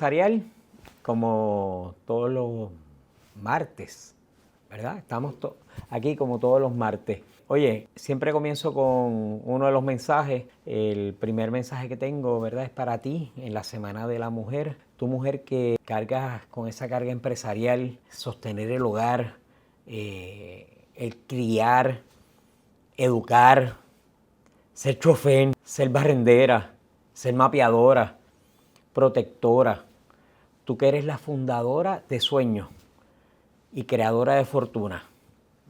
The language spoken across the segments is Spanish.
empresarial, como todos los martes, ¿verdad? Estamos aquí como todos los martes. Oye, siempre comienzo con uno de los mensajes. El primer mensaje que tengo, ¿verdad?, es para ti en la Semana de la Mujer. Tu mujer que cargas con esa carga empresarial, sostener el hogar, el criar, educar, ser chofer, ser barrendera, ser mapeadora, protectora. Tú que eres la fundadora de Sueños y creadora de fortuna.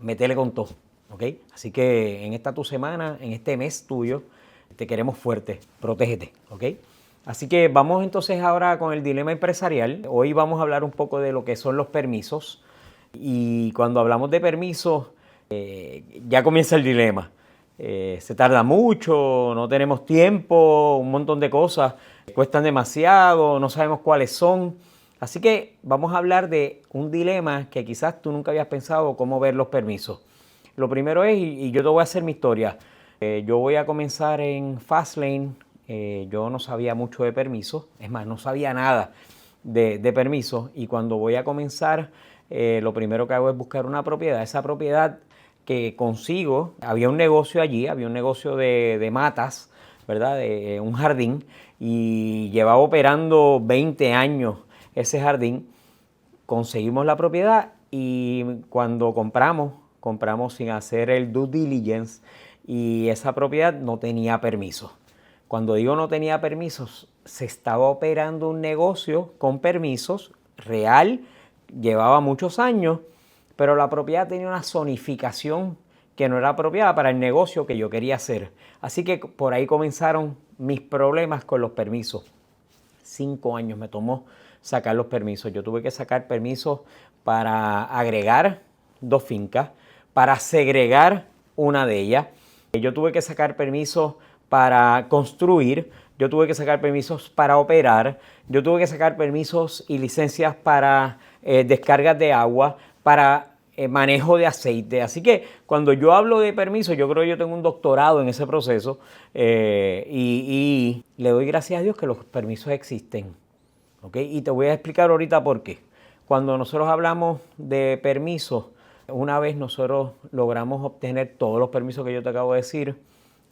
Métele con todo, ¿ok? Así que en esta tu semana, en este mes tuyo, te queremos fuerte, protégete, ¿ok? Así que vamos entonces ahora con el dilema empresarial. Hoy vamos a hablar un poco de lo que son los permisos. Y cuando hablamos de permisos, ya comienza el dilema. Se tarda mucho, no tenemos tiempo, un montón de cosas, cuestan demasiado, no sabemos cuáles son. Así que vamos a hablar de un dilema que quizás tú nunca habías pensado cómo ver los permisos. Lo primero es, y yo te voy a hacer mi historia, yo voy a comenzar en Fastlane. Yo no sabía mucho de permisos, es más, no sabía nada de permisos, y cuando voy a comenzar, lo primero que hago es buscar una propiedad. Esa propiedad que consigo, había un negocio allí, había un negocio de matas, ¿verdad?, de un jardín, y llevaba operando 20 años ese jardín. Conseguimos la propiedad y cuando compramos sin hacer el due diligence, y esa propiedad no tenía permiso. Cuando digo no tenía permisos, se estaba operando un negocio con permisos real, llevaba muchos años, pero la propiedad tenía una zonificación que no era apropiada para el negocio que yo quería hacer. Así que por ahí comenzaron mis problemas con los permisos. 5 años me tomó sacar los permisos. Yo tuve que sacar permisos para agregar 2 fincas, para segregar una de ellas. Yo tuve que sacar permisos para construir, yo tuve que sacar permisos para operar, yo tuve que sacar permisos y licencias para descargas de agua, para manejo de aceite. Así que cuando yo hablo de permisos, yo creo que yo tengo un doctorado en ese proceso, y le doy gracias a Dios que los permisos existen, ¿ok? Y te voy a explicar ahorita por qué. Cuando nosotros hablamos de permisos, una vez nosotros logramos obtener todos los permisos que yo te acabo de decir,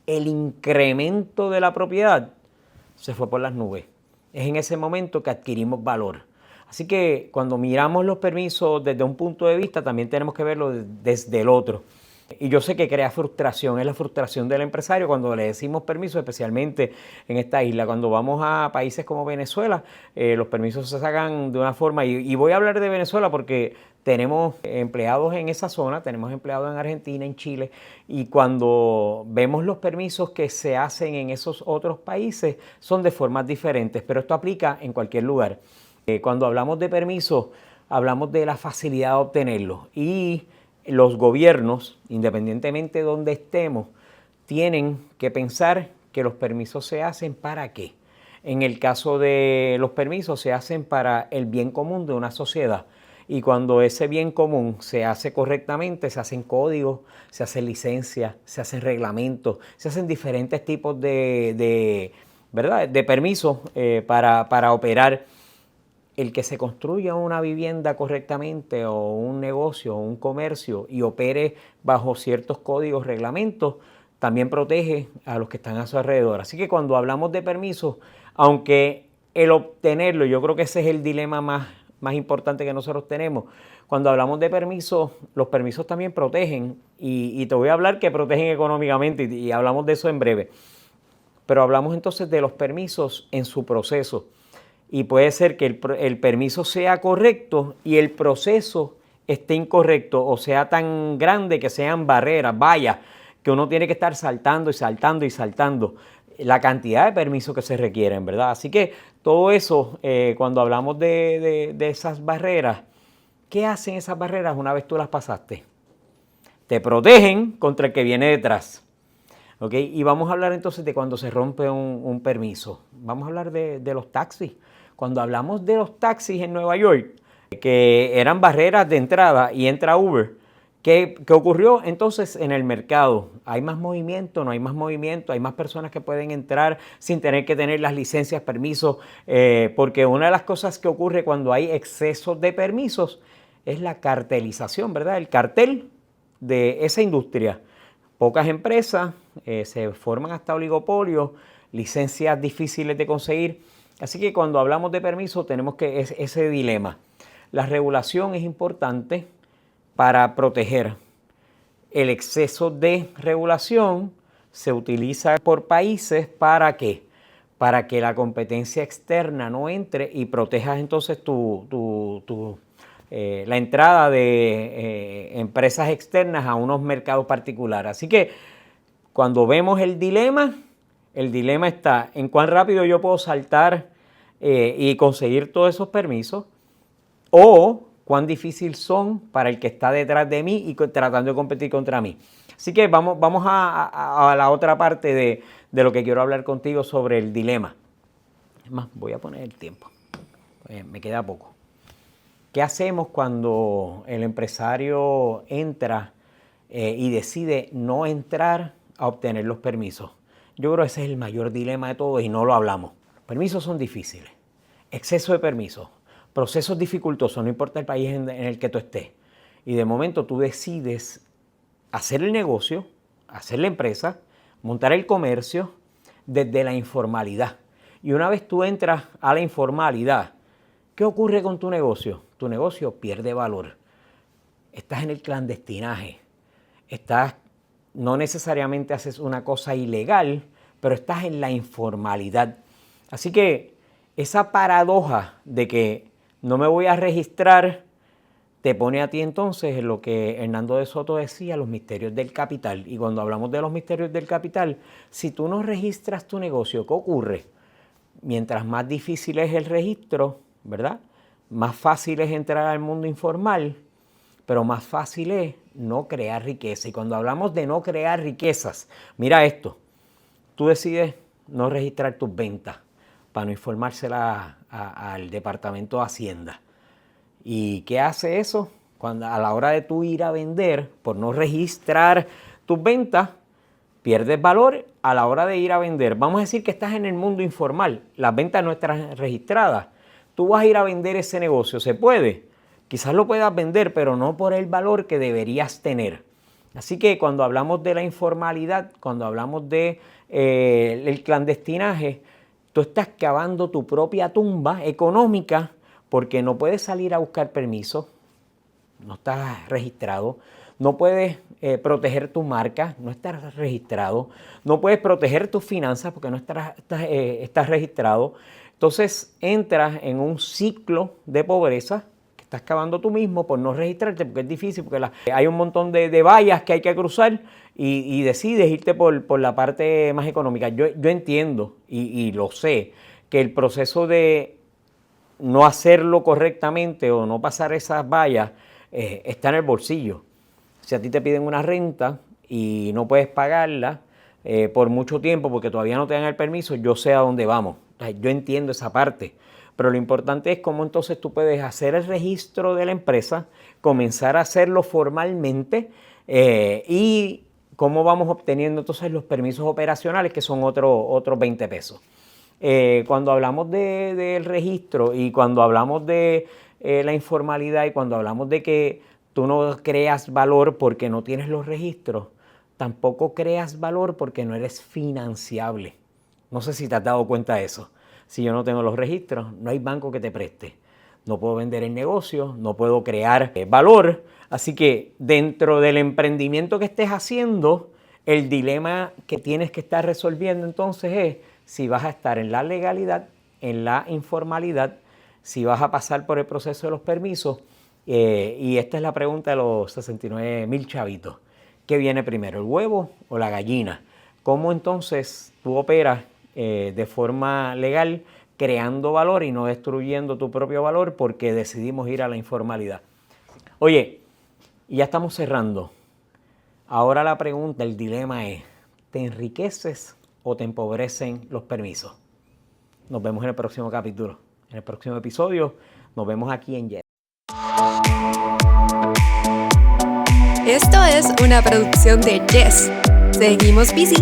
el incremento de la propiedad se fue por las nubes. Es en ese momento que adquirimos valor. Así que cuando miramos los permisos desde un punto de vista, también tenemos que verlo desde el otro. Y yo sé que crea frustración, es la frustración del empresario cuando le decimos permisos, especialmente en esta isla. Cuando vamos a países como Venezuela, los permisos se sacan de una forma, y voy a hablar de Venezuela porque tenemos empleados en esa zona, tenemos empleados en Argentina, en Chile, y cuando vemos los permisos que se hacen en esos otros países, son de formas diferentes, pero esto aplica en cualquier lugar. Cuando hablamos de permisos, hablamos de la facilidad de obtenerlos, y los gobiernos, independientemente de donde estemos, tienen que pensar que los permisos se hacen ¿para qué? En el caso de los permisos, se hacen para el bien común de una sociedad. Y cuando ese bien común se hace correctamente, se hacen códigos, se hacen licencias, se hacen reglamentos, se hacen diferentes tipos ¿verdad?, de permisos para operar. El que se construya una vivienda correctamente, o un negocio, o un comercio, y opere bajo ciertos códigos, reglamentos, también protege a los que están a su alrededor. Así que cuando hablamos de permisos, aunque el obtenerlo, yo creo que ese es el dilema más importante que nosotros tenemos. Cuando hablamos de permisos, los permisos también protegen, y te voy a hablar que protegen económicamente, y hablamos de eso en breve. Pero hablamos entonces de los permisos en su proceso. Y puede ser que el permiso sea correcto y el proceso esté incorrecto, o sea tan grande que sean barreras, vallas, que uno tiene que estar saltando y saltando y saltando la cantidad de permisos que se requieren, ¿verdad? Así que todo eso, cuando hablamos de esas barreras, ¿qué hacen esas barreras una vez tú las pasaste? Te protegen contra el que viene detrás. ¿Ok? Y vamos a hablar entonces de cuando se rompe un permiso. Vamos a hablar de los taxis. Cuando hablamos de los taxis en Nueva York, que eran barreras de entrada, y entra Uber, ¿Qué ocurrió entonces en el mercado? ¿Hay más movimiento? ¿No hay más movimiento? ¿Hay más personas que pueden entrar sin tener que tener las licencias, permisos? Porque una de las cosas que ocurre cuando hay exceso de permisos es la cartelización, ¿verdad? El cartel de esa industria. Pocas empresas, se forman hasta oligopolios, licencias difíciles de conseguir. Así que cuando hablamos de permisos tenemos que ese dilema. La regulación es importante para proteger. El exceso de regulación se utiliza por países ¿para qué? Para que la competencia externa no entre y protejas entonces la entrada de empresas externas a unos mercados particulares. Así que cuando vemos el dilema está en cuán rápido yo puedo saltar y conseguir todos esos permisos, o cuán difícil son para el que está detrás de mí y tratando de competir contra mí. Así que vamos a la otra parte de lo que quiero hablar contigo sobre el dilema. Es más, voy a poner el tiempo. Me queda poco. ¿Qué hacemos cuando el empresario entra y decide no entrar a obtener los permisos? Yo creo que ese es el mayor dilema de todos y no lo hablamos. Permisos son difíciles. Exceso de permisos. Procesos dificultosos, no importa el país en el que tú estés. Y de momento tú decides hacer el negocio, hacer la empresa, montar el comercio desde la informalidad. Y una vez tú entras a la informalidad, ¿qué ocurre con tu negocio? Tu negocio pierde valor. Estás en el clandestinaje. No necesariamente haces una cosa ilegal, pero estás en la informalidad. Así que esa paradoja de que no me voy a registrar te pone a ti entonces en lo que Hernando de Soto decía, los misterios del capital. Y cuando hablamos de los misterios del capital, si tú no registras tu negocio, ¿qué ocurre? Mientras más difícil es el registro, ¿verdad? Más fácil es entrar al mundo informal, pero más fácil es no crear riqueza. Y cuando hablamos de no crear riquezas, mira esto, tú decides no registrar tus ventas para no informársela al Departamento de Hacienda. ¿Y qué hace eso? Cuando a la hora de tú ir a vender, por no registrar tus ventas, pierdes valor a la hora de ir a vender. Vamos a decir que estás en el mundo informal, las ventas no están registradas. Tú vas a ir a vender ese negocio, ¿se puede? Quizás lo puedas vender, pero no por el valor que deberías tener. Así que cuando hablamos de la informalidad, cuando hablamos de el clandestinaje, tú estás cavando tu propia tumba económica porque no puedes salir a buscar permiso, no estás registrado, no puedes proteger tu marca, no estás registrado, no puedes proteger tus finanzas porque no estás registrado. Entonces entras en un ciclo de pobreza que estás cavando tú mismo por no registrarte, porque es difícil, porque hay un montón de vallas que hay que cruzar y decides irte por la parte más económica. Yo entiendo y lo sé, que el proceso de no hacerlo correctamente o no pasar esas vallas está en el bolsillo. Si a ti te piden una renta y no puedes pagarla por mucho tiempo porque todavía no te dan el permiso, yo sé a dónde vamos. Yo entiendo esa parte, pero lo importante es cómo entonces tú puedes hacer el registro de la empresa, comenzar a hacerlo formalmente y cómo vamos obteniendo entonces los permisos operacionales, que son otros 20 pesos. Cuando hablamos del registro y cuando hablamos de la informalidad y cuando hablamos de que tú no creas valor porque no tienes los registros, tampoco creas valor porque no eres financiable. No sé si te has dado cuenta de eso. Si yo no tengo los registros, no hay banco que te preste. No puedo vender el negocio, no puedo crear valor. Así que dentro del emprendimiento que estés haciendo, el dilema que tienes que estar resolviendo entonces es si vas a estar en la legalidad, en la informalidad, si vas a pasar por el proceso de los permisos. Y esta es la pregunta de los 69,000 chavitos. ¿Qué viene primero, el huevo o la gallina? ¿Cómo entonces tú operas de forma legal, creando valor y no destruyendo tu propio valor porque decidimos ir a la informalidad? Oye, y ya estamos cerrando. Ahora la pregunta, el dilema es, ¿te enriqueces o te empobrecen los permisos? Nos vemos en el próximo capítulo, en el próximo episodio. Nos vemos aquí en Jet. Esto es una producción de Yes. Seguimos busy.